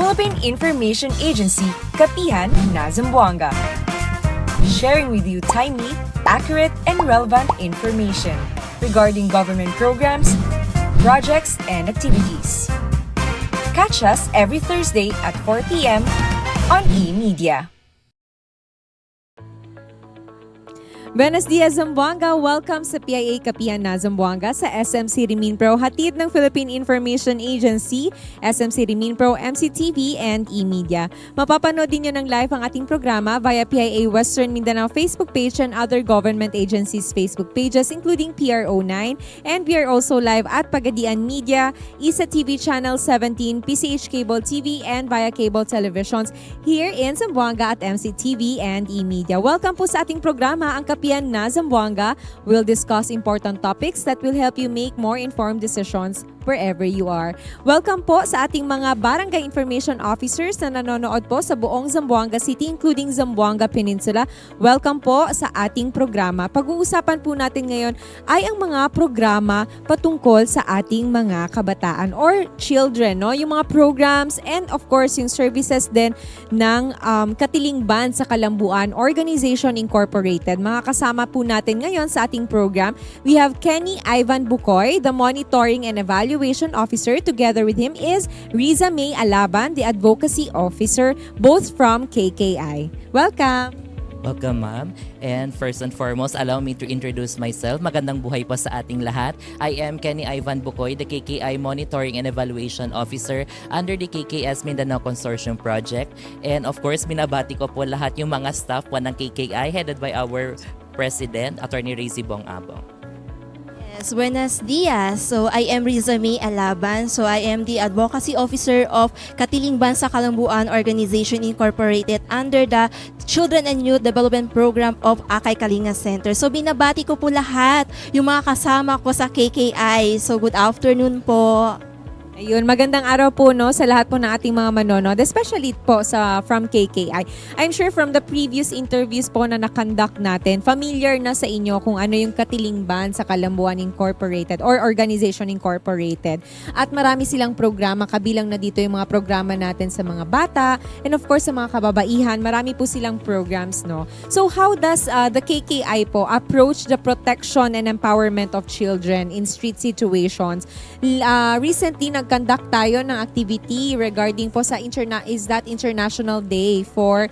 Philippine Information Agency, Kapihan na Zamboanga. Sharing with you timely, accurate, and relevant information regarding government programs, projects, and activities. Catch us every Thursday at 4 p.m. on eMedia. Buenos dias, Zamboanga! Welcome sa PIA Kapihan na Zamboanga sa SMC Riminpro, hatid ng Philippine Information Agency, SMC Riminpro, MCTV, and eMedia. Mapapanood din nyo ng live ang ating programa via PIA Western Mindanao Facebook page and other government agencies' Facebook pages including PRO9, and we are also live at Pagadian Media, Isa TV Channel 17, PCH Cable TV, and via cable televisions here in Zamboanga at MCTV and eMedia. Welcome po sa ating programa, ang Kapihan na Zamboanga. We'll discuss important topics that will help you make more informed decisions wherever you are. Welcome po sa ating mga barangay information officers na nanonood po sa buong Zamboanga City including Zamboanga Peninsula. Welcome po sa ating programa. Pag-uusapan po natin ngayon ay ang mga programa patungkol sa ating mga kabataan or children, no? Yung mga programs and of course yung services din ng Katilingban sa Kalambuan Organization Incorporated. Mga kasama po natin ngayon sa ating program, we have Kenny Ivan Bukoy, the Monitoring and Evaluation Officer. Together with him is Riza May Alaban, the Advocacy Officer, both from KKI. Welcome! Welcome, ma'am. And first and foremost, allow me to introduce myself. Magandang buhay po sa ating lahat. I am Kenny Ivan Bukoy, the KKI Monitoring and Evaluation Officer under the KKS Mindanao Consortium Project. And of course, binabati ko po lahat yung mga staff po ng KKI headed by our President, Attorney Rizzy Bong-Abong. Yes, buenos dias. So I am Riza May Alaban. So I am the Advocacy Officer of Katilingban sa Kalambuan Organization Incorporated under the Children and Youth Development Program of Akay Kalinga Center. So binabati ko po lahat yung mga kasama ko sa KKI. So good afternoon po. Ayun, magandang araw po no sa lahat po ng ating mga manonood, especially po sa from KKI. I'm sure from the previous interviews po na nakonduct natin, familiar na sa inyo kung ano yung Katilingban sa Kalambuan Incorporated or Organization Incorporated. At marami silang programa, kabilang na dito yung mga programa natin sa mga bata and of course sa mga kababaihan. Marami po silang programs, no? So how does the KKI po approach the protection and empowerment of children in street situations? Recently, nag-conduct tayo ng activity regarding po sa International Day for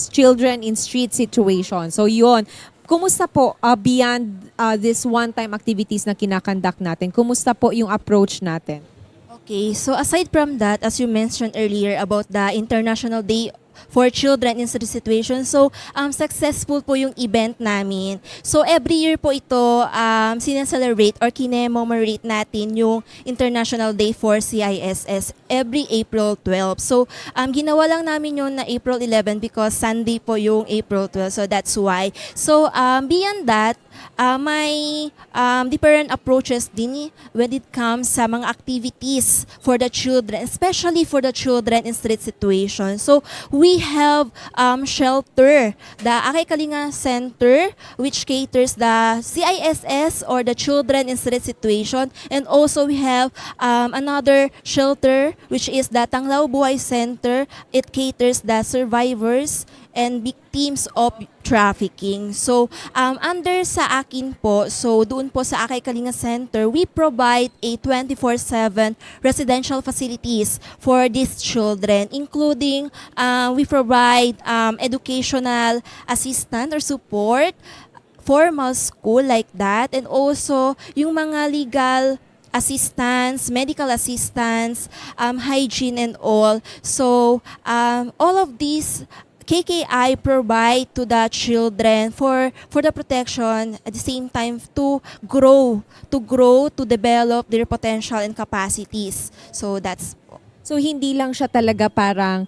Children in Street Situations. So yun, kumusta po beyond this one-time activities na kinakonduct natin? Kumusta po yung approach natin? Okay, so aside from that, as you mentioned earlier about the International Day for Children in Street Situations. So, successful po yung event namin. So, every year po ito, sinaselebrate or kinemomorate natin yung International Day for CISS every April 12. So, ginawa lang namin yun na April 11 because Sunday po yung April 12. So, that's why. So, beyond that, may different approaches din when it comes sa mga activities for the children, especially for the children in street situations. So, we have shelter, the Akay Kalinga Center, which caters the CISS or the children in street situation. And also, we have another shelter, which is the Tanglaw Buhay Center. It caters the survivors and victims of trafficking. So, under sa akin po, so doon po sa Akay Kalinga Center, we provide a 24/7 residential facilities for these children, including we provide educational assistance or support, formal school like that, and also yung mga legal assistance, medical assistance, hygiene and all. So, all of these KKI provide to the children for the protection at the same time to grow, to develop their potential and capacities. So that's So hindi lang siya talaga parang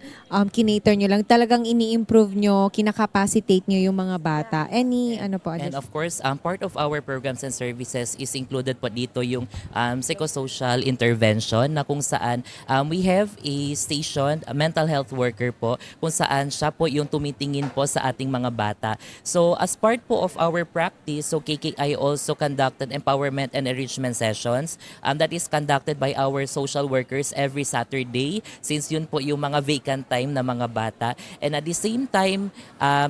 kinater nyo lang, talagang ini-improve nyo, kinakapacitate nyo yung mga bata. Any ano po? And of course, part of our programs and services is included po dito yung psychosocial intervention na kung saan we have a station, a mental health worker po, kung saan siya po yung tumitingin po sa ating mga bata. So as part po of our practice, so KKI also conducted empowerment and enrichment sessions that is conducted by our social workers every Saturday day since yun po yung mga vacant time na mga bata. And at the same time,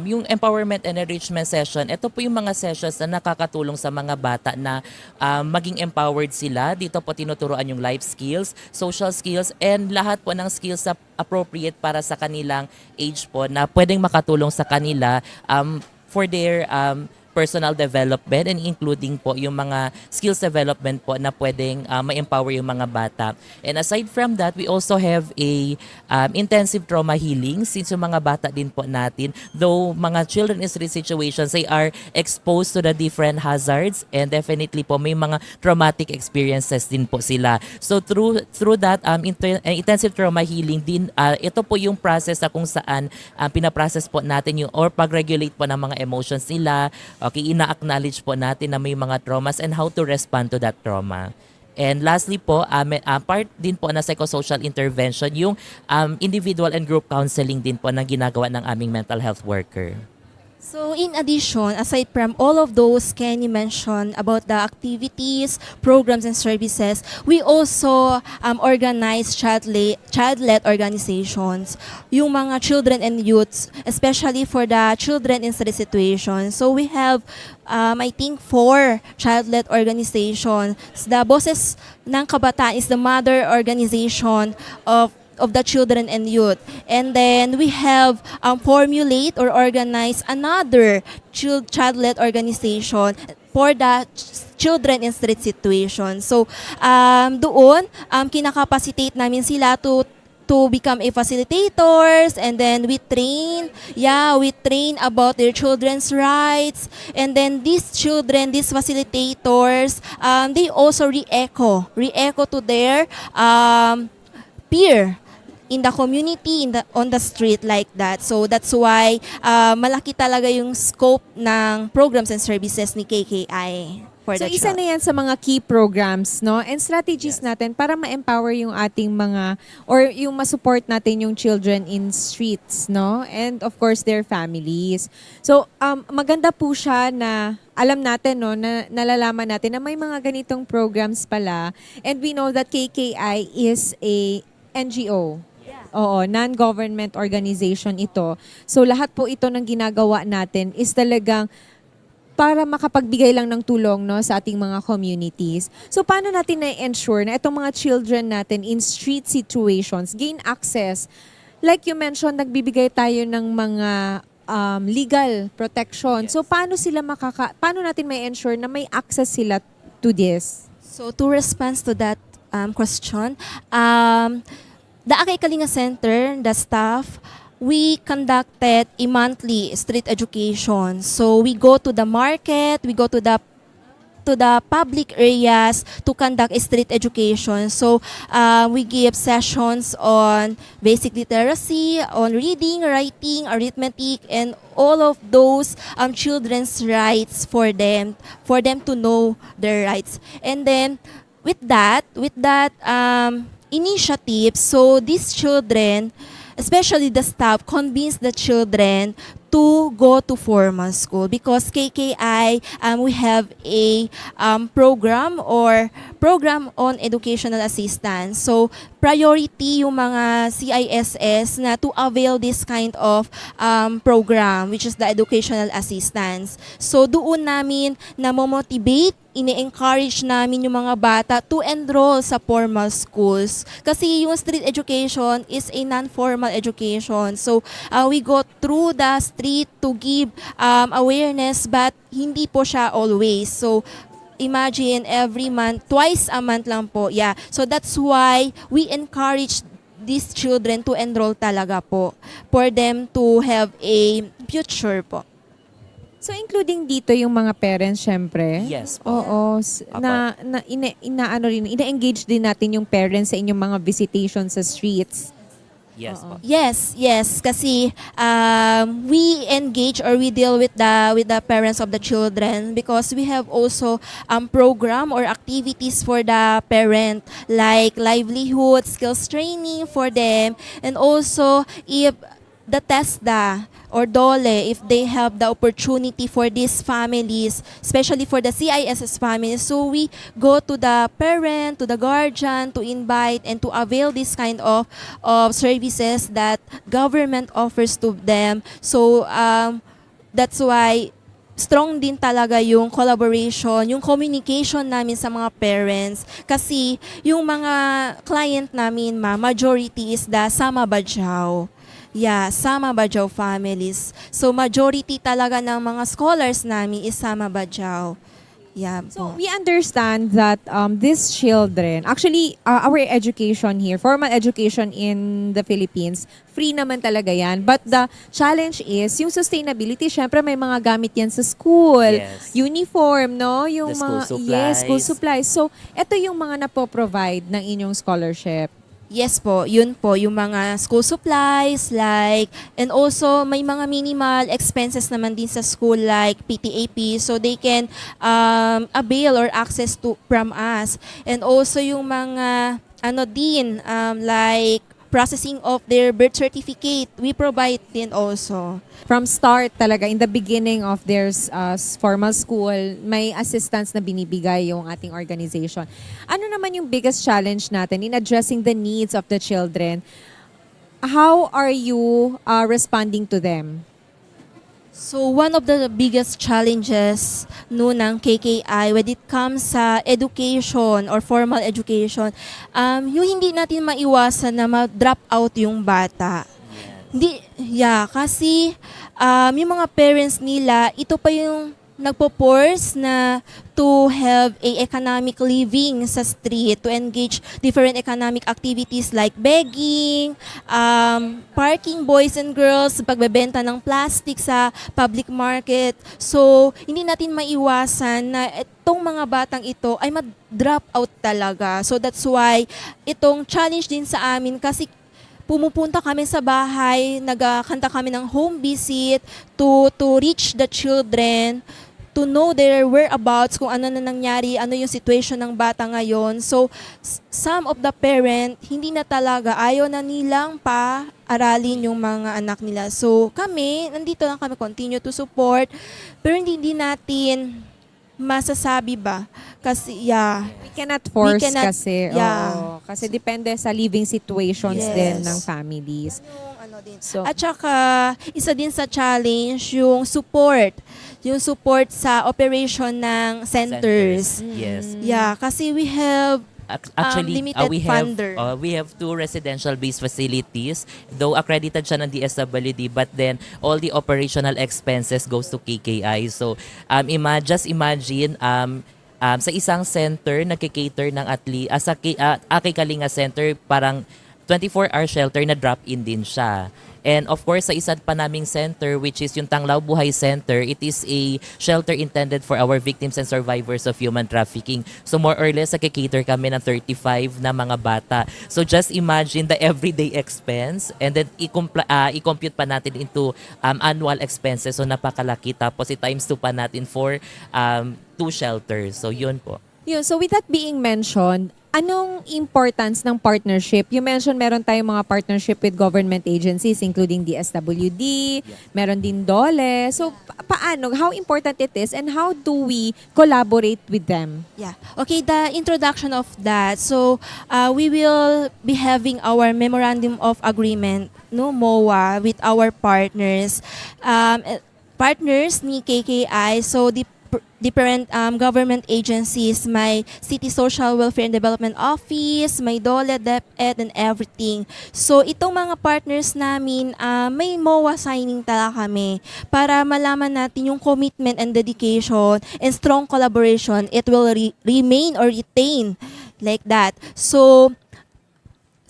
yung empowerment and enrichment session, ito po yung mga sessions na nakakatulong sa mga bata na maging empowered sila. Dito po tinuturuan yung life skills, social skills, and lahat po ng skills na appropriate para sa kanilang age po na pwedeng makatulong sa kanila for their personal development and including po yung mga skills development po na pwedeng ma-empower yung mga bata. And aside from that, we also have a intensive trauma healing since yung mga bata din po natin, though mga children in street situations, they are exposed to the different hazards and definitely po may mga traumatic experiences din po sila. So through that intensive trauma healing din, ito po yung process na kung saan pinaprocess po natin yung or pag-regulate po ng mga emotions nila. Okay, ina-acknowledge po natin na may mga traumas and how to respond to that trauma. And lastly po, part din po na psychosocial intervention, yung individual and group counseling din po na ginagawa ng aming mental health worker. So in addition, aside from all of those Kenny mentioned about the activities, programs, and services, we also organize child-led organizations, yung mga children and youths, especially for the children in street situations. So we have, I think, 4 child-led organizations. The Boses ng Kabataan is the mother organization of the children and youth. And then we have formulate or organize another child-led organization for the children in street situations. So doon kinakapacitate namin sila to become a facilitators, and then we train about their children's rights. And then these facilitators, they also re-echo to their peer in the community, on the street, like that. So that's why malaki talaga yung scope ng programs and services ni KKI for So the isa child. na yan sa mga key programs, no? And strategies natin para ma-empower yung ating mga, or yung ma-support natin yung children in streets, no? And of course, their families. So maganda po siya na alam natin, no, na nalalaman natin na may mga ganitong programs pala. And we know that KKI is a NGO. Oo, non-government organization ito. So lahat po ito ng ginagawa natin is talagang para makapagbigay lang ng tulong, no, sa ating mga communities. So paano natin na-ensure na itong mga children natin in street situations gain access? Like you mentioned, nagbibigay tayo ng mga legal protection. So paano natin may ensure na may access sila to this? So to respond to that question, the Akay Kalinga Center, the staff, we conducted a monthly street education. So we go to the market, we go to the public areas to conduct a street education. So we give sessions on basic literacy, on reading, writing, arithmetic, and all of those children's rights for them to know their rights. And then with that initiative, so these children, especially the staff, convince the children to go to formal school because KKI, we have a program on educational assistance. So priority yung mga CISS na to avail this kind of program, which is the educational assistance. So doon namin na-motivate, ini-encourage namin yung mga bata to enroll sa formal schools. Kasi yung street education is a non-formal education. So we go through the street to give awareness, but hindi po siya always. So imagine every month, twice a month lang po. Yeah. So that's why we encourage these children to enroll talaga po for them to have a future po. So including dito yung mga parents, syempre. Yes po. Oo, ina-engage din natin yung parents sa inyong mga visitation sa streets. Yes po. Yes. Kasi we engage or we deal with the parents of the children because we have also program or activities for the parent like livelihood skills training for them, and also if the TESDA or DOLE, if they have the opportunity for these families, especially for the CISS families, so we go to the parent, to the guardian, to invite and to avail this kind of services that government offers to them. So that's why strong din talaga yung collaboration, yung communication namin sa mga parents. Kasi yung mga client namin, majority is the Sama Bajau. Yeah, Sama Bajau families. So majority talaga ng mga scholars namin is Sama Bajau. Yeah. So we understand that these children, actually our education here, formal education in the Philippines, free naman talaga yan. But the challenge is yung sustainability. Syempre may mga gamit yan sa school, Yes. uniform, no? Yung The school mga supplies. yes, school supplies. So ito yung mga napo-provide ng inyong scholarship. Yes po, yun po, yung mga school supplies, like, and also may mga minimal expenses naman din sa school like PTAP, so they can avail or access to from us. And also yung mga, like, processing of their birth certificate, we provide din also. From start talaga, in the beginning of their formal school, may assistance na binibigay yung ating organization. Ano naman yung biggest challenge natin in addressing the needs of the children? How are you responding to them? So one of the biggest challenges ng KKI when it comes sa education or formal education, yung hindi natin maiwasan na ma-drop out yung bata. Hindi, kasi yung mga parents nila, ito pa yung nagpo-force na to have a economic living sa street, to engage different economic activities like begging, parking boys and girls, pagbebenta ng plastic sa public market. So, hindi natin maiwasan na itong mga batang ito ay mag-drop out talaga. So, that's why itong challenge din sa amin kasi pumupunta kami sa bahay, nagkanta kami ng home visit to reach the children, to know their whereabouts, kung ano na nangyari, ano yung situation ng bata ngayon. So, some of the parent, hindi na talaga, ayaw na nilang pa-aralin yung mga anak nila. So, kami, nandito lang kami, continue to support, pero hindi natin masasabi ba? Kasi, We cannot force kasi. yeah. Oo, kasi depende sa living situations Yes. din ng families. So, At saka, isa din sa challenge, yung support. Yung support sa operation ng centers. Yes. Yeah, kasi we have Actually, limited funder. we have 2 residential-based facilities, though accredited siya ng DSWD, but then all the operational expenses goes to KKI. So, just imagine, sa isang center, nagkikater ng sa Aki Kalinga Center, parang 24-hour shelter na drop-in din siya. And of course, sa isa pa naming center, which is yung Tanglaw Buhay Center, it is a shelter intended for our victims and survivors of human trafficking. So more or less, nakikater kami ng 35 na mga bata. So just imagine the everyday expense and then i-compute pa natin into annual expenses. So napakalaki. Tapos i-times 2 pa natin for 2 shelters. So yun po. so with that being mentioned, anong importance ng partnership? You mentioned meron tayong mga partnership with government agencies including DSWD, meron din DOLE. So paano? How important it is and how do we collaborate with them? Yeah. Okay, the introduction of that. So, we will be having our memorandum of agreement, MOA, with our partners. Partners ni KKI. So, different government agencies, may City Social Welfare and Development Office, may DOLE, DepEd, and everything. So, itong mga partners namin, may MOA signing talaga kami para malaman natin yung commitment and dedication and strong collaboration. It will remain or retain like that. So,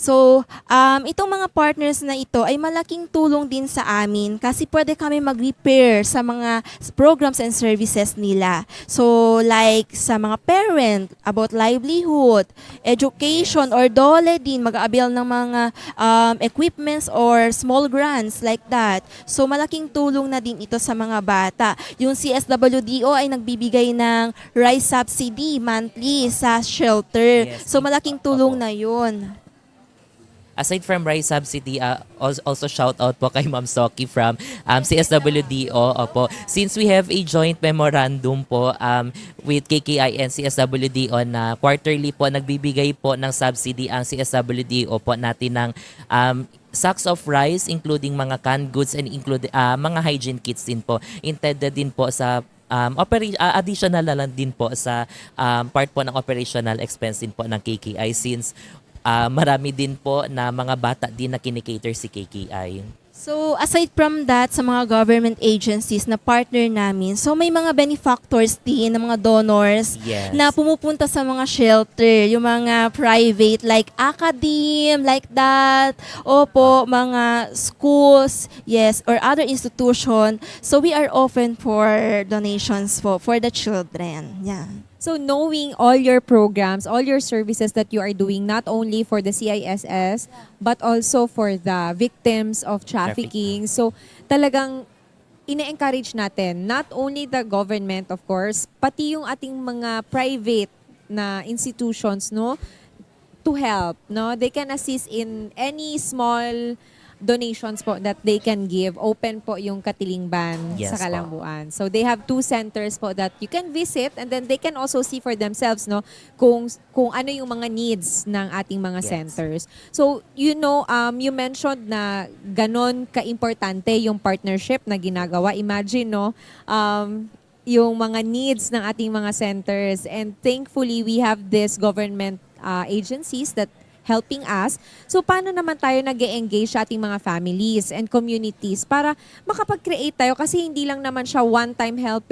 itong mga partners na ito ay malaking tulong din sa amin kasi pwede kami mag-repair sa mga programs and services nila. So, like sa mga parent, about livelihood, education, or DOLE din, mag-avail ng mga equipments or small grants like that. So, malaking tulong na din ito sa mga bata. Yung CSWDO ay nagbibigay ng rice subsidy monthly sa shelter. Yes. So, malaking tulong na yun. aside from rice subsidy, also shout out po kay Ma'am Soki from CSWDO. Opo. Since we have a joint memorandum po with KKI and CSWDO na quarterly po nagbibigay po ng subsidy ang CSWDO po natin ng sacks of rice, including mga canned goods and mga hygiene kits din po. Intended din po sa additional na lang din po sa part po ng operational expense din po ng KKI since marami din po na mga bata din na kinikater si KKI. So, aside from that, sa mga government agencies na partner namin, so may mga benefactors din, na mga donors Yes. na pumupunta sa mga shelter, yung mga private, like academe, like that, opo, mga schools, yes, or other institution. So, we are open for donations for the children. Yeah. So knowing all your programs, all your services that you are doing, not only for the CISS, but also for the victims of trafficking. So talagang ine-encourage natin, not only the government, of course, pati yung ating mga private na institutions, no, to help, no? They can assist in any small donations po that they can give. Open po yung Katilingban Yes, sa Kalambuan. So they have 2 centers po that you can visit and then they can also see for themselves, no, kung ano yung mga needs ng ating mga Yes. centers. So you know, you mentioned na ganon ka-importante yung partnership na ginagawa. Imagine, no, yung mga needs ng ating mga centers, and thankfully we have this government agencies that helping us. So, paano naman tayo nag-engage sa ating mga families and communities para makapag-create tayo? Kasi hindi lang naman siya one-time help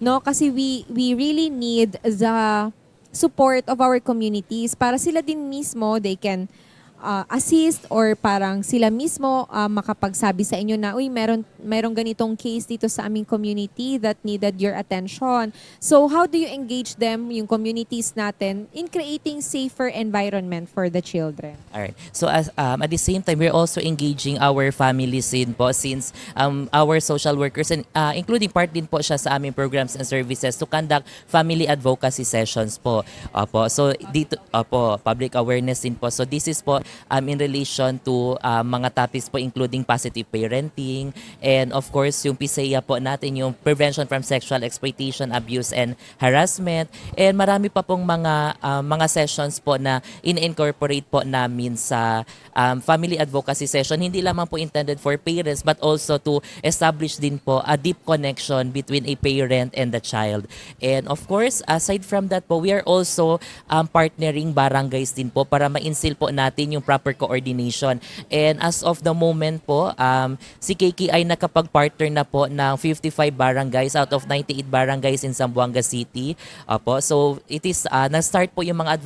no? Kasi we really need the support of our communities para sila din mismo, they can assist, or parang sila mismo makapagsabi sa inyo na, uy, merong ganitong case dito sa aming community that needed your attention. So how do you engage them, yung communities natin, in creating safer environment for the children? Alright. So as at the same time, we're also engaging our families din po since our social workers and including part din po siya sa aming programs and services to conduct family advocacy sessions po. Opo. So dito public awareness din po. So this is po in relation to mga topics po including positive parenting and of course yung PSEA po natin, yung prevention from sexual exploitation, abuse and harassment, and marami pa pong mga sessions po na in-incorporate po namin sa family advocacy session. Hindi lamang po intended for parents but also to establish din po a deep connection between a parent and the child. And of course, aside from that po, we are also partnering barangays din po para ma-instill po natin yung proper coordination. And as of the moment po, si KKI nakapag-partner na po ng 55 barangays out of 98 barangays in Zamboanga City. Opo. So it is, na-start po yung mga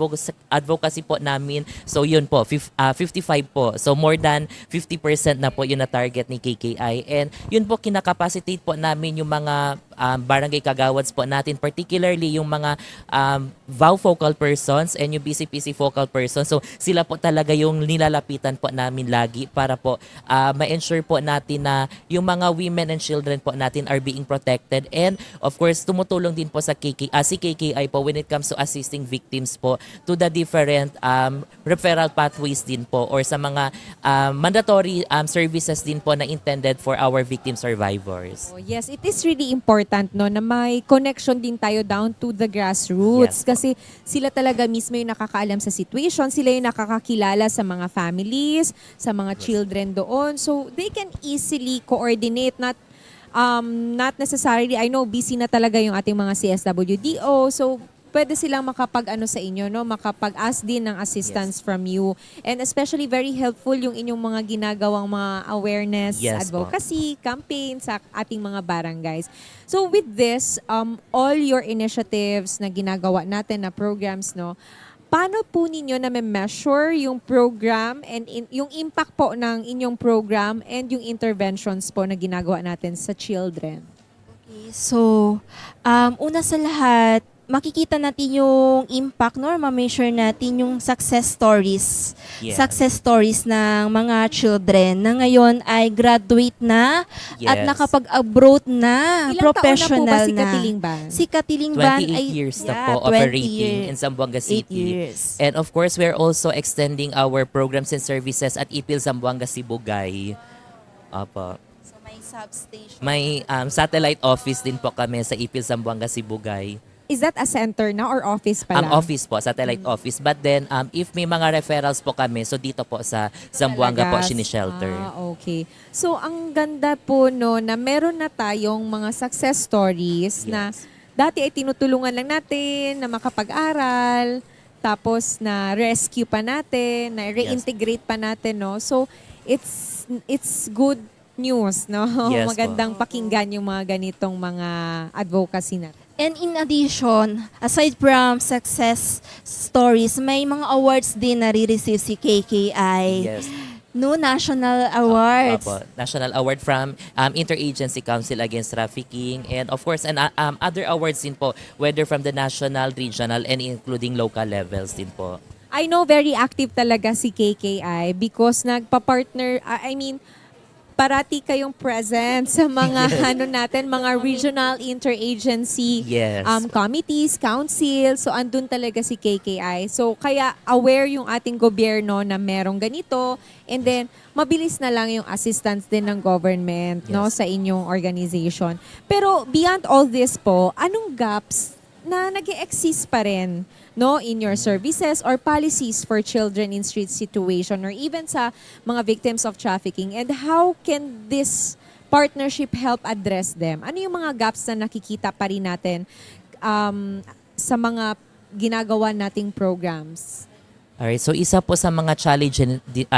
advocacy po namin. So yun po, 55 po. So more than 50% na po yun na target ni KKI. And yun po, kinakapacitate po namin yung mga barangay kagawads po natin, particularly yung mga VOW focal persons and yung BCPC focal persons. So sila po talaga yung nilalapitan po namin lagi para po ma-ensure po natin na yung mga women and children po natin are being protected. And of course, tumutulong din po sa si KKI po when it comes to assisting victims po to the different referral pathways din po or sa mga mandatory services din po na intended for our victim survivors. Oh, yes, it is really important, no, na may connection din tayo down to the grassroots. Yes, kasi sila talaga mismo yung nakakaalam sa situation, sila yung nakakakilala sa mga families, sa mga children doon. So they can easily coordinate, not necessarily, I know busy na talaga yung ating mga CSWDO, so pwede silang makapag-ano sa inyo, no? Makapag-ask din ng assistance from you. And especially very helpful yung inyong mga ginagawang mga awareness, Yes, advocacy, campaign sa ating mga barangays. So with this, all your initiatives na ginagawa natin na programs, no? Paano po ninyo na measure yung program and yung impact po ng inyong program and yung interventions po na ginagawa natin sa children? Okay, so, una sa lahat, makikita natin yung impact, no? Ma-measure natin yung success stories. Yes. Success stories ng mga children na ngayon ay graduate na at Yes. nakapag-abroad na, Ilang professional taon na po ba si na. Katilingban? Si Katilingban 28 ay years na yeah, po 20 operating years. in Zamboanga 8 City. years. And of course, we're also extending our programs and services at IPIL Zamboanga Sibugay. Opo. So may substation. May satellite office din po kami sa IPIL Zamboanga Sibugay. Is that a center na or office pa lang? Office po, satellite office. But then, if may mga referrals po kami, so dito po sa Zamboanga po, Talaga? sinishelter. Okay. So, ang ganda po no, na meron na tayong mga success stories na dati ay tinutulungan lang natin na makapag-aral, tapos na rescue pa natin, na reintegrate pa natin, no? So, it's good news, no? Yes po. Magandang pakinggan yung mga ganitong mga advocacy natin. And in addition, aside from success stories, may mga awards din na re-receive si KKI. Yes. No national awards. Opo, National Award from Interagency Council Against Trafficking, and of course, and other awards din po, whether from the national, regional, and including local levels din po. I know very active talaga si KKI because nagpa-partner, parati kayong present sa mga mga regional interagency Yes. committees, council. So andun talaga si KKI. So kaya aware yung ating gobyerno na merong ganito, and then mabilis na lang yung assistance din ng government, no, Yes. sa inyong organization. Pero beyond all this po, anong gaps na nag-exist pa rin, no, in your services or policies for children in street situation or even sa mga victims of trafficking, and how can this partnership help address them? Ano yung mga gaps na nakikita pa rin natin sa mga ginagawa nating programs? Alright, so isa po sa mga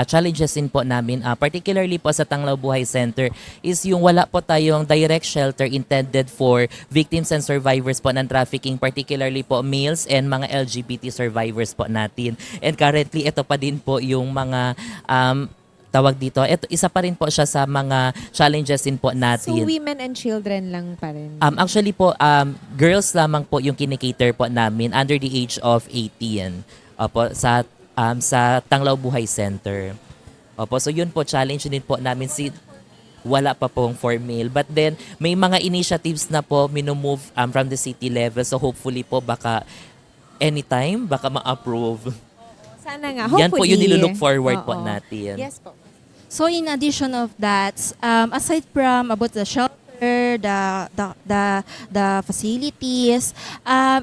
challenges din po namin, particularly po sa Tanglaw Buhay Center, is yung wala po tayong direct shelter intended for victims and survivors po ng trafficking, particularly po males and mga LGBT survivors po natin. And currently, ito pa din po yung mga tawag dito. Ito, isa pa rin po siya sa mga challenges din po So natin. women and children lang pa rin? Actually po, girls lamang po yung kinikater po namin under the age of 18. Opo, sa Tanglaw Buhay Center. Opo, so yun po, challenge din po namin wala pa pong for male. But then, may mga initiatives na po minumove from the city level. So hopefully po, baka anytime, baka ma-approve. Sana nga, hopefully. Yan po yung nilulook forward po Oo. natin. Yes po. So in addition of that, aside from about the shelter, the facilities,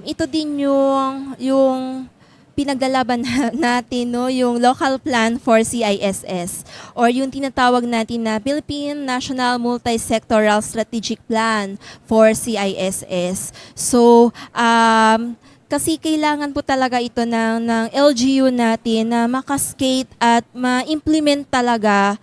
ito din yung pinaglalaban natin, no, yung local plan for CISS or yung tinatawag natin na Philippine National Multi-Sectoral Strategic Plan for CISS. So, kasi kailangan po talaga ito ng LGU natin na makascade at ma-implement talaga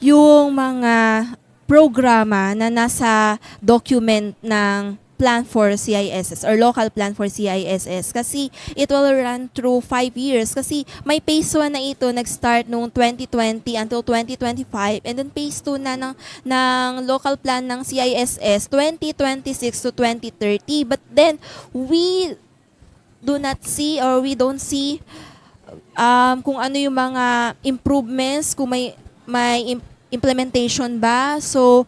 yung mga programa na nasa document ng plan for CISS or local plan for CISS kasi it will run through 5 years kasi may phase 1 na ito nag-start noong 2020 until 2025 and then phase 2 na ng local plan ng CISS 2026 to 2030, but then we do not see or we don't see kung ano yung mga improvements, kung may implementation ba. So,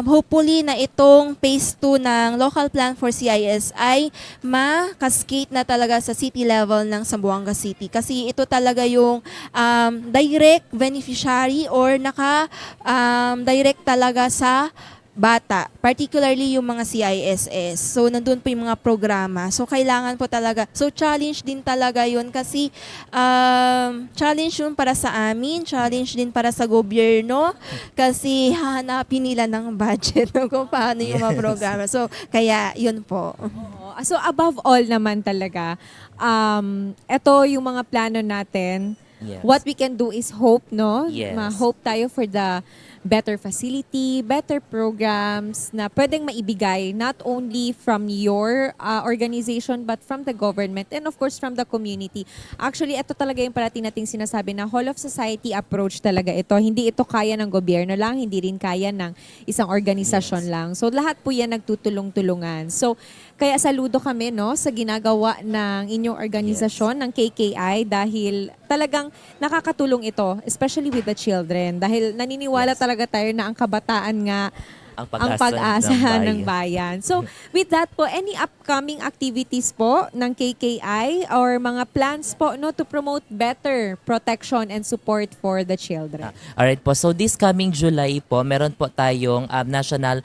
hopefully na itong phase 2 ng local plan for CIS ay ma-cascade na talaga sa city level ng Zamboanga City. Kasi ito talaga yung direct beneficiary or direct talaga sa bata, particularly yung mga CISS. So, nandun po yung mga programa. So, kailangan po talaga. So, challenge din talaga yun kasi challenge yun para sa amin, challenge din para sa gobyerno kasi hahanapin nila ng budget kung paano yung mga programa. So, kaya yun po. So above all naman talaga, ito yung mga plano natin. Yes. What we can do is hope, no? Yes. Ma-hope tayo for the better facility, better programs na pwedeng maibigay not only from your organization but from the government and of course from the community. Actually, ito talaga yung parating nating sinasabi na whole of society approach talaga ito. Hindi ito kaya ng gobyerno lang, hindi rin kaya ng isang organisasyon lang. So lahat po yan nagtutulong-tulungan. So kaya saludo kami sa ginagawa ng inyong organisasyon ng KKI dahil talagang nakakatulong ito, especially with the children. Dahil naniniwala talaga tayo na ang kabataan nga ang pag-asa ng bayan. So, with that po, any upcoming activities po ng KKI or mga plans po to promote better protection and support for the children? Alright po, so this coming July po, meron po tayong National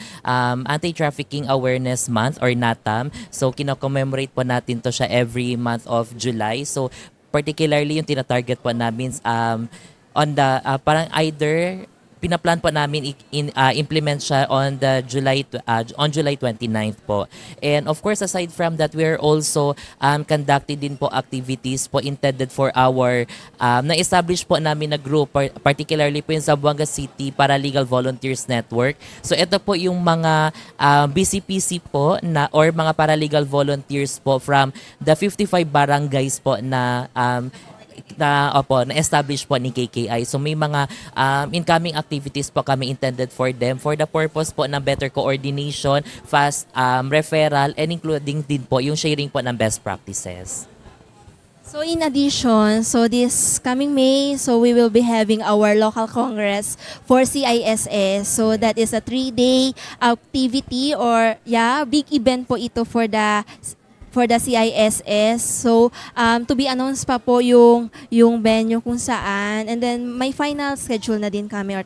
Anti-Trafficking Awareness Month or NATAM. So, kino-commemorate po natin to siya every month of July. So, particularly yung tina-target po namin on the parang either pinaplan po namin implement siya on the July 29th po. And of course, aside from that, we're also conducting din po activities po intended for our na-establish po namin na group, particularly po yung Zamboanga City Paralegal Volunteers Network. So ito po yung mga BCPC po na or mga paralegal volunteers po from the 55 barangays po na na-establish po ni KKI. So may mga incoming activities po kami intended for them for the purpose po ng better coordination, fast referral, and including din po yung sharing po ng best practices. So in addition, so this coming May, so we will be having our local congress for CISS. So that is a 3-day activity or big event po ito for the CISS. So, to be announced pa po yung venue kung saan. And then, may final schedule na din kami or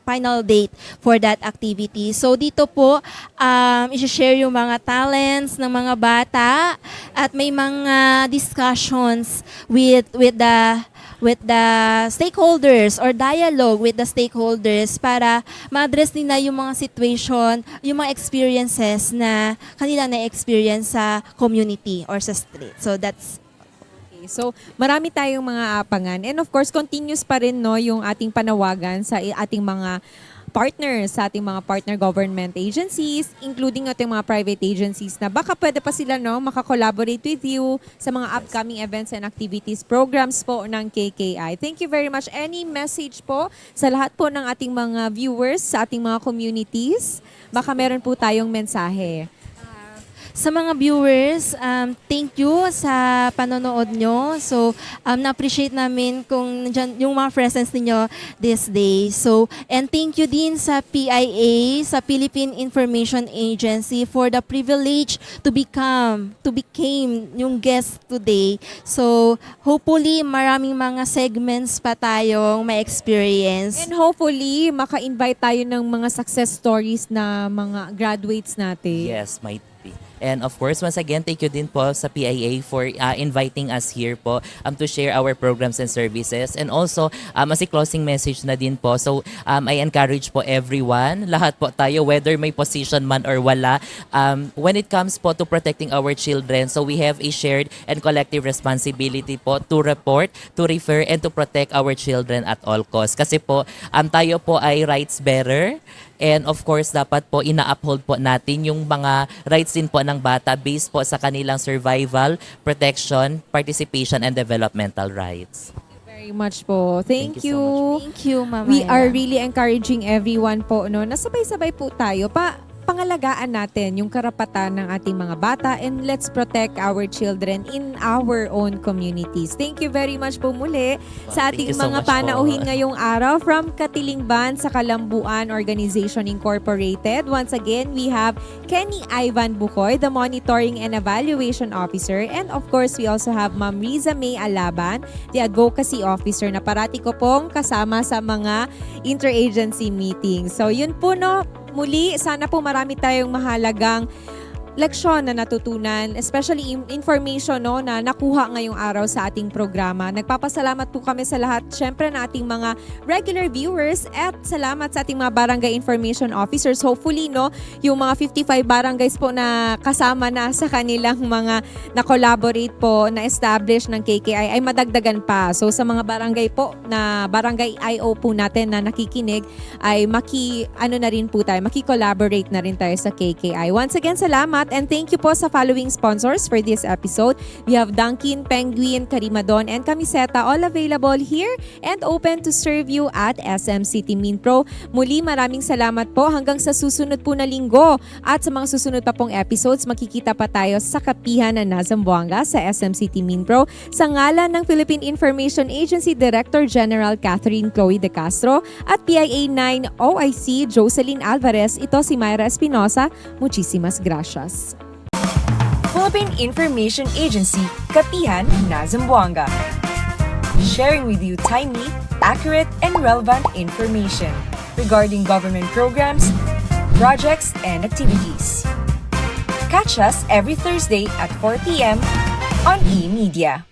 final date for that activity. So, dito po, i-share yung mga talents ng mga bata at may mga discussions with the stakeholders or dialogue with the stakeholders para ma-address nila yung mga situation, yung mga experiences na kanila na-experience sa community or sa street. So that's okay. So marami tayong mga apangan and of course continuous pa rin yung ating panawagan sa ating mga partners, sa ating mga partner government agencies, including ating mga private agencies na baka pwede pa sila maka-collaborate with you sa mga upcoming events and activities, programs po ng KKI. Thank you very much. Any message po sa lahat po ng ating mga viewers, sa ating mga communities? Baka meron po tayong mensahe. sa mga viewers, thank you sa panonood nyo. So, na-appreciate namin kung nandyan, yung mga presence ninyo this day. So, and thank you din sa PIA, sa Philippine Information Agency for the privilege to became yung guest today. So, hopefully, maraming mga segments pa tayong ma-experience. And hopefully, maka-invite tayo ng mga success stories na mga graduates natin. Yes, might be. And of course, once again, thank you din po sa PIA for inviting us here po to share our programs and services. And also, as a closing message na din po, so I encourage po everyone, lahat po tayo, whether may position man or wala, when it comes po to protecting our children, so we have a shared and collective responsibility po to report, to refer, and to protect our children at all costs. Kasi po, tayo po ay rights bearer. And of course, dapat po ina-uphold po natin yung mga rights din po ng bata based po sa kanilang survival, protection, participation, and developmental rights. Very much po. Thank you. So much. Thank you, Mama. We are really encouraging everyone po na sabay-sabay po tayo pangalagaan natin yung karapatan ng ating mga bata and let's protect our children in our own communities. Thank you very much po muli sa ating Thank you so mga much panauhin po. ngayong araw from Katilingban sa Kalambuan Organization Incorporated. Once again, we have Kenny Ivan Bukoy, the Monitoring and Evaluation Officer, and of course, we also have Ma'am Riza May Alaban, the Advocacy Officer na parati ko pong kasama sa mga interagency meetings. So yun po muli, sana po marami tayong mahalagang leksyon na natutunan, especially information no, na nakuha ngayong araw sa ating programa. Nagpapasalamat po kami sa lahat, syempre na ating mga regular viewers at salamat sa ating mga barangay information officers. Hopefully, no, yung mga 55 barangays po na kasama na sa kanilang mga na-collaborate po, na-establish ng KKI ay madagdagan pa. So sa mga barangay po na barangay IO po natin na nakikinig ay maki-collaborate na rin tayo sa KKI. Once again, salamat and thank you po sa following sponsors for this episode. We have Dunkin, Penguin, Karimadon, and Camiseta all available here and open to serve you at SM City Minpro. Muli, maraming salamat po hanggang sa susunod po na linggo at sa mga susunod pa pong episodes, makikita pa tayo sa Kapihan na Zamboanga sa SM City Minpro. Sa ngalan ng Philippine Information Agency Director General Catherine Chloe De Castro at PIA 9 OIC Jocelyn Alvarez, ito si Myra Espinosa. Muchísimas gracias. Philippine Information Agency, Kapihan na Zamboanga. Sharing with you timely, accurate, and relevant information regarding government programs, projects, and activities. Catch us every Thursday at 4 p.m. on eMedia.